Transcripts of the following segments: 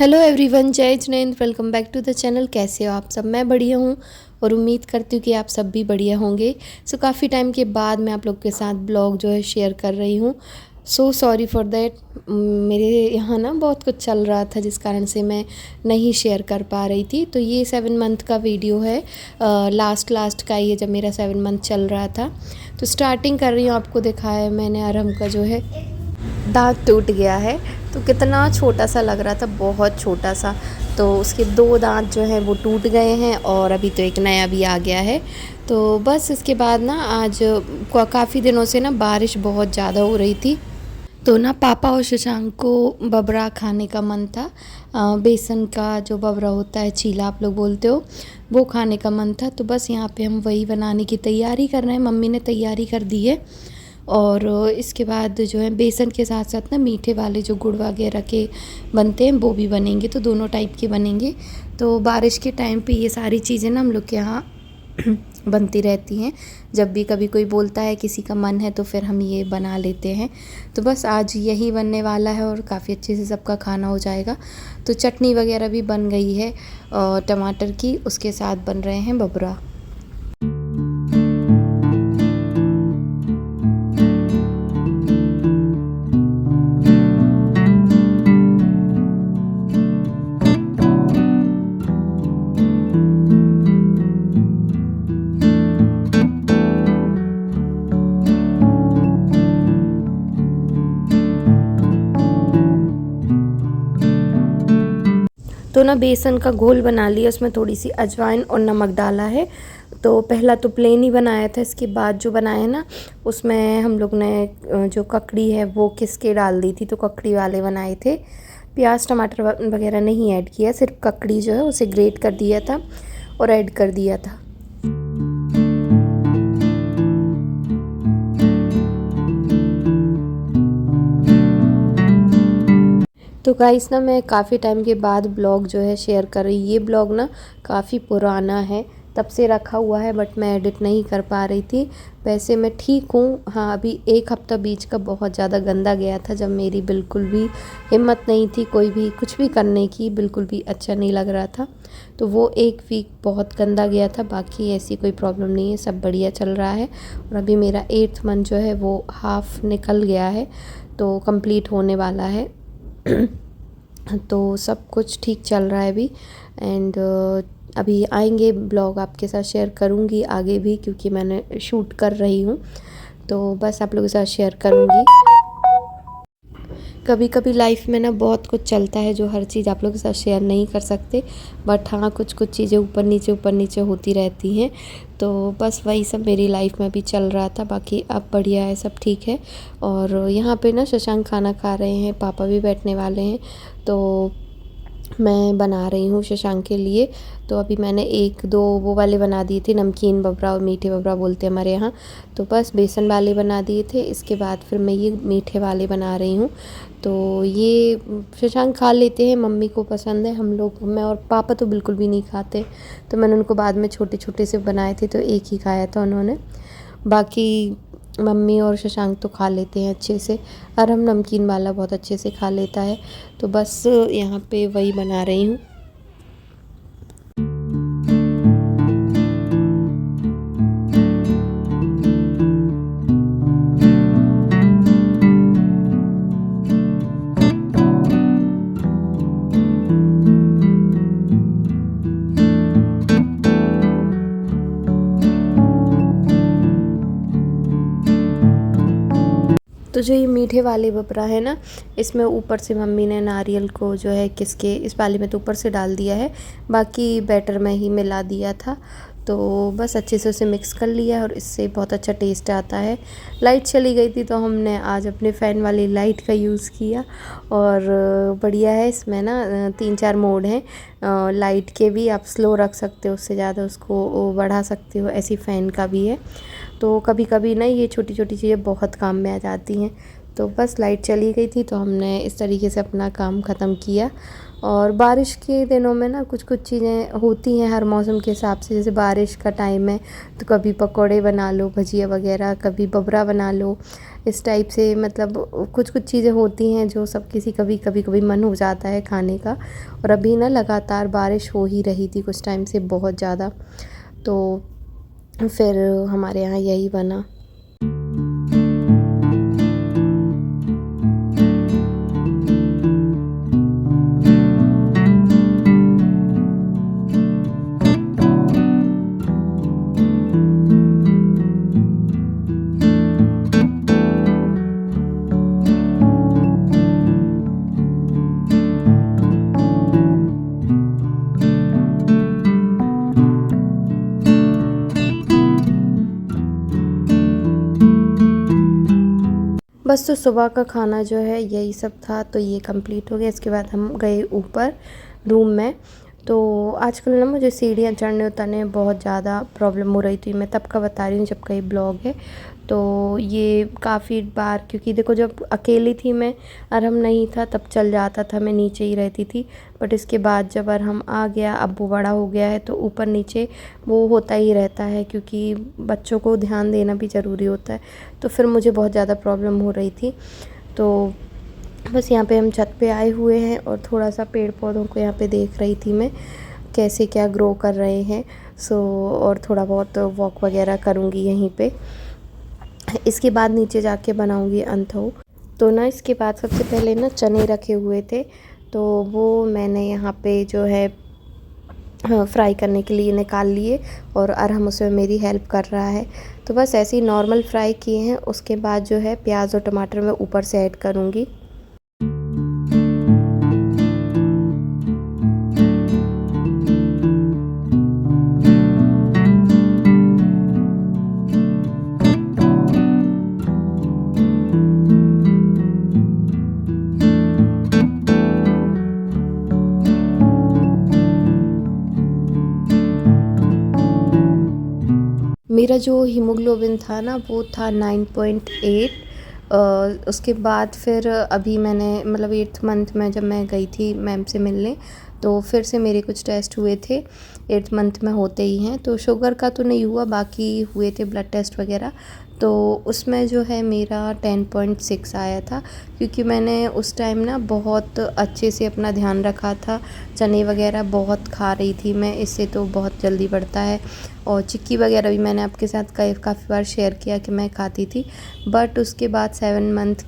Hello everyone, जय Jinendra. Welcome back to the channel. कैसे हो आप सब? मैं बढ़िया हूँ और उम्मीद करती हूँ कि आप सब भी बढ़िया होंगे। काफ़ी टाइम के बाद मैं आप लोग के साथ ब्लॉग जो है शेयर कर रही हूँ। Sorry for that. मेरे यहाँ ना बहुत कुछ चल रहा था जिस कारण से मैं नहीं शेयर कर पा रही थी। तो ये 7 मंथ का वीडियो है, लास्ट का ये, जब मेरा 7 मंथ चल रहा था। तो स्टार्टिंग कर रही हूँ। आपको दिखाया है मैंने, आरम का जो है दांत टूट गया है। तो कितना छोटा सा लग रहा था, बहुत छोटा सा। तो उसके 2 दांत जो हैं वो टूट गए हैं और अभी तो एक नया भी आ गया है। तो बस इसके बाद ना आज काफ़ी दिनों से ना बारिश बहुत ज़्यादा हो रही थी। तो ना पापा और शशांक को बबरा खाने का मन था। बेसन का जो बबरा होता है, चीला आप लोग बोलते हो, वो खाने का मन था। तो बस यहाँ पे हम वही बनाने की तैयारी कर रहे हैं। मम्मी ने तैयारी कर दी है। और इसके बाद जो है बेसन के साथ साथ ना मीठे वाले जो गुड़ वगैरह के बनते हैं वो भी बनेंगे। तो दोनों टाइप के बनेंगे। तो बारिश के टाइम पे ये सारी चीज़ें ना हम लोग के यहाँ बनती रहती हैं। जब भी कभी कोई बोलता है, किसी का मन है, तो फिर हम ये बना लेते हैं। तो बस आज यही बनने वाला है और काफ़ी अच्छे से सबका खाना हो जाएगा। तो चटनी वगैरह भी बन गई है टमाटर की, उसके साथ बन रहे हैं बबरा। तो ना बेसन का घोल बना लिया, उसमें थोड़ी सी अजवाइन और नमक डाला है। तो पहला तो प्लेन ही बनाया था, इसके बाद जो बनाया ना उसमें हम लोग ने जो ककड़ी है वो किस के डाल दी थी। तो ककड़ी वाले बनाए थे। प्याज टमाटर वगैरह नहीं ऐड किया, सिर्फ ककड़ी जो है उसे ग्रेट कर दिया था और ऐड कर दिया था। तो गाइस ना, मैं काफ़ी टाइम के बाद ब्लॉग जो है शेयर कर रही। ये ब्लॉग ना काफ़ी पुराना है, तब से रखा हुआ है, बट मैं एडिट नहीं कर पा रही थी। वैसे मैं ठीक हूँ। हाँ, अभी 1 हफ्ता बीच का बहुत ज़्यादा गंदा गया था, जब मेरी बिल्कुल भी हिम्मत नहीं थी कोई भी कुछ भी करने की, बिल्कुल भी अच्छा नहीं लग रहा था। तो वो 1 वीक बहुत गंदा गया था। बाकी ऐसी कोई प्रॉब्लम नहीं है, सब बढ़िया चल रहा है। और अभी मेरा 8th मंथ जो है वो हाफ निकल गया है, तो कंप्लीट होने वाला है। तो सब कुछ ठीक चल रहा है अभी। एंड अभी आएंगे ब्लॉग आपके साथ शेयर करूँगी आगे भी, क्योंकि मैंने शूट कर रही हूँ। तो बस आप लोगों के साथ शेयर करूँगी। कभी कभी लाइफ में ना बहुत कुछ चलता है जो हर चीज़ आप लोगों के साथ शेयर नहीं कर सकते, बट हाँ, कुछ कुछ चीज़ें ऊपर नीचे होती रहती हैं। तो बस वही सब मेरी लाइफ में भी चल रहा था। बाकी अब बढ़िया है, सब ठीक है। और यहाँ पे ना शशांक खाना खा रहे हैं, पापा भी बैठने वाले हैं। तो मैं बना रही हूँ शशांक के लिए। तो अभी मैंने 1-2 वो वाले बना दिए थे, नमकीन बबरा और मीठे बबरा बोलते हैं हमारे यहाँ। तो बस बेसन वाले बना दिए थे। इसके बाद फिर मैं ये मीठे वाले बना रही हूँ। तो ये शशांक खा लेते हैं, मम्मी को पसंद है। हम लोग, मैं और पापा तो बिल्कुल भी नहीं खाते। तो मैंने उनको बाद में छोटे छोटे से बनाए थे, तो एक ही खाया था उन्होंने। बाकी मम्मी और शशांक तो खा लेते हैं अच्छे से, और हम नमकीन वाला बहुत अच्छे से खा लेता है। तो बस यहाँ पे वही बना रही हूँ। तो जो ये मीठे वाले बबरा है ना, इसमें ऊपर से मम्मी ने नारियल को जो है किसके, इस वाले में तो ऊपर से डाल दिया है, बाकी बैटर में ही मिला दिया था। तो बस अच्छे से उसे मिक्स कर लिया और इससे बहुत अच्छा टेस्ट आता है। लाइट चली गई थी तो हमने आज अपने फ़ैन वाली लाइट का यूज़ किया। और बढ़िया है, इसमें ना 3-4 मोड हैं लाइट के भी। आप स्लो रख सकते हो, उससे ज़्यादा उसको बढ़ा सकते हो, ऐसी फ़ैन का भी है। तो कभी कभी ना ये छोटी छोटी चीज़ें बहुत काम में आ जाती हैं। तो बस लाइट चली गई थी तो हमने इस तरीके से अपना काम ख़त्म किया। और बारिश के दिनों में ना कुछ कुछ चीज़ें होती हैं हर मौसम के हिसाब से, जैसे बारिश का टाइम है तो कभी पकोड़े बना लो, भजिया वगैरह, कभी बबरा बना लो, इस टाइप से मतलब कुछ कुछ चीज़ें होती हैं जो सब किसी कभी कभी कभी मन हो जाता है खाने का। और अभी ना लगातार बारिश हो ही रही थी कुछ टाइम से बहुत ज़्यादा, तो फिर हमारे यहाँ यही बना। बस तो सुबह का खाना जो है यही सब था, तो ये कंप्लीट हो गया। इसके बाद हम गए ऊपर रूम में। तो आजकल ना मुझे सीढ़ियाँ चढ़ने उतरने में बहुत ज़्यादा प्रॉब्लम हो रही थी, मैं तब का बता रही हूँ जब का ये ब्लॉग है। तो ये काफ़ी बार, क्योंकि देखो जब अकेली थी मैं, अरहम नहीं था, तब चल जाता था, मैं नीचे ही रहती थी। बट इसके बाद जब अरहम आ गया, अब वो बड़ा हो गया है, तो ऊपर नीचे वो होता ही रहता है, क्योंकि बच्चों को ध्यान देना भी ज़रूरी होता है। तो फिर मुझे बहुत ज़्यादा प्रॉब्लम हो रही थी। तो बस यहाँ पे हम छत पे आए हुए हैं और थोड़ा सा पेड़ पौधों को यहाँ पे देख रही थी मैं, कैसे क्या ग्रो कर रहे हैं। और थोड़ा बहुत वॉक वगैरह करूँगी यहीं पे। इसके बाद नीचे जाके बनाऊँगी अंथऊ। तो ना इसके बाद सबसे पहले ना चने रखे हुए थे, तो वो मैंने यहाँ पे जो है फ्राई करने के लिए निकाल लिए, और अरहम उसमें मेरी हेल्प कर रहा है। तो बस ऐसे ही नॉर्मल फ्राई किए हैं। उसके बाद जो है प्याज और टमाटर मैं ऊपर से ऐड करूँगी। मेरा जो हीमोग्लोबिन था ना वो था 9.8। उसके बाद फिर अभी मैंने मतलब 8th मंथ में जब मैं गई थी मैम से मिलने, तो फिर से मेरे कुछ टेस्ट हुए थे, 8th मंथ में होते ही हैं। तो शुगर का तो नहीं हुआ, बाकी हुए थे ब्लड टेस्ट वगैरह, तो उसमें जो है मेरा 10.6 आया था। क्योंकि मैंने उस टाइम ना बहुत अच्छे से अपना ध्यान रखा था, चने वगैरह बहुत खा रही थी मैं, इससे तो बहुत जल्दी बढ़ता है। और चिक्की वगैरह भी मैंने आपके साथ काफ़ी बार शेयर किया कि मैं खाती थी। बट उसके बाद 7 मंथ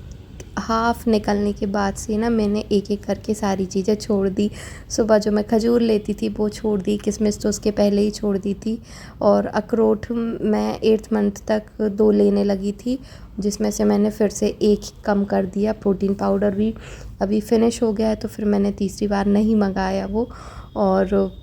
हाफ़ निकलने के बाद से ना मैंने एक एक करके सारी चीज़ें छोड़ दी। सुबह जो मैं खजूर लेती थी वो छोड़ दी, किशमिश तो उसके पहले ही छोड़ दी थी। और अखरोट मैं 8th मंथ तक 2 लेने लगी थी, जिसमें से मैंने फिर से 1 कम कर दिया। प्रोटीन पाउडर भी अभी फिनिश हो गया है, तो फिर मैंने तीसरी बार नहीं मंगाया वो। और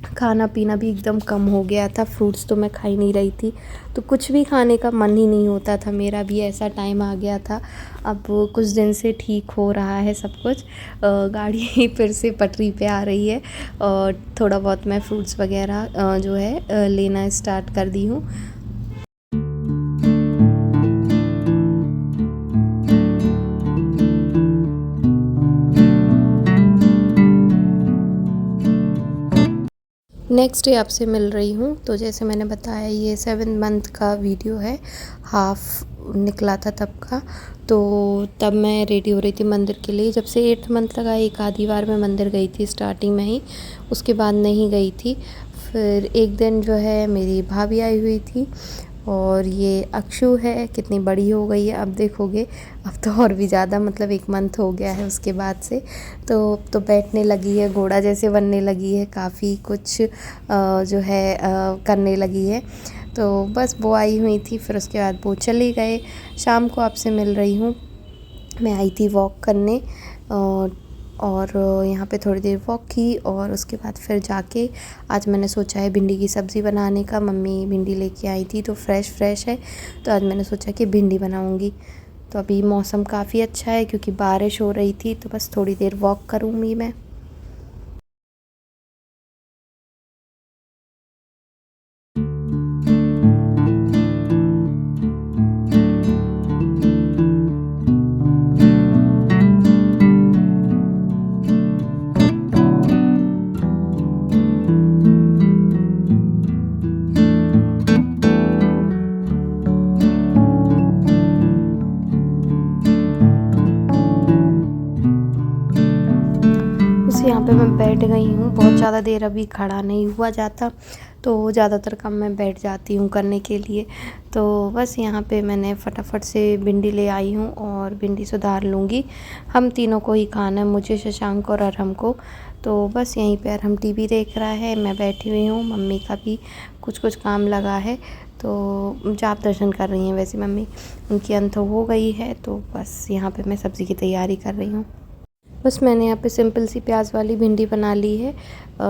खाना पीना भी एकदम कम हो गया था, फ्रूट्स तो मैं खा ही नहीं रही थी, तो कुछ भी खाने का मन ही नहीं होता था। मेरा भी ऐसा टाइम आ गया था। अब कुछ दिन से ठीक हो रहा है सब कुछ, गाड़ी फिर से पटरी पे आ रही है, और थोड़ा बहुत मैं फ्रूट्स वगैरह जो है लेना स्टार्ट कर दी हूँ। नेक्स्ट डे आपसे मिल रही हूँ। तो जैसे मैंने बताया ये 7 मंथ का वीडियो है, हाफ निकला था तब का। तो तब मैं रेडी हो रही थी मंदिर के लिए। जब से 8th मंथ तक आई, एक आधी बार मैं मंदिर गई थी स्टार्टिंग में ही, उसके बाद नहीं गई थी। फिर एक दिन जो है मेरी भाभी आई हुई थी, और ये अक्षु है, कितनी बड़ी हो गई है अब देखोगे। अब तो और भी ज़्यादा, मतलब 1 मंथ हो गया है उसके बाद से। तो बैठने लगी है, घोड़ा जैसे बनने लगी है, काफ़ी कुछ जो है करने लगी है। तो बस वो आई हुई थी, फिर उसके बाद वो चले गए। शाम को आपसे मिल रही हूँ। मैं आई थी वॉक करने, और यहाँ पे थोड़ी देर वॉक की, और उसके बाद फिर जाके आज मैंने सोचा है भिंडी की सब्ज़ी बनाने का। मम्मी भिंडी लेके आई थी तो फ्रेश फ्रेश है, तो आज मैंने सोचा कि भिंडी बनाऊँगी। तो अभी मौसम काफ़ी अच्छा है क्योंकि बारिश हो रही थी, तो बस थोड़ी देर वॉक करूँगी मैं। पे मैं बैठ गई हूँ। बहुत ज़्यादा देर अभी खड़ा नहीं हुआ जाता, तो ज़्यादातर काम मैं बैठ जाती हूँ करने के लिए। तो बस यहाँ पे मैंने फटाफट से भिंडी ले आई हूँ और भिंडी सुधार लूँगी। हम तीनों को ही खाना है, मुझे, शशांक और अरहम को। तो बस यहीं पे अरहम टीवी देख रहा है, मैं बैठी हुई हूँ। मम्मी का भी कुछ कुछ काम लगा है, तो जाप दर्शन कर रही हैं वैसे मम्मी। उनकी अंत हो गई है, तो बस यहाँ पे मैं सब्ज़ी की तैयारी कर रही हूँ। बस मैंने यहाँ पे सिंपल सी प्याज वाली भिंडी बना ली है।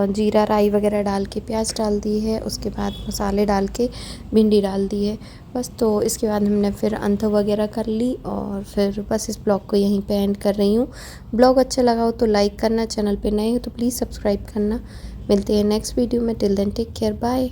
जीरा राई वगैरह डाल के प्याज डाल दी है, उसके बाद मसाले डाल के भिंडी डाल दी है बस। तो इसके बाद हमने फिर अंत वगैरह कर ली और फिर बस इस ब्लॉग को यहीं पे एंड कर रही हूँ। ब्लॉग अच्छा लगा हो तो लाइक करना, चैनल पे नए हो तो प्लीज़ सब्सक्राइब करना। मिलते हैं नेक्स्ट वीडियो में। Till then take care, bye.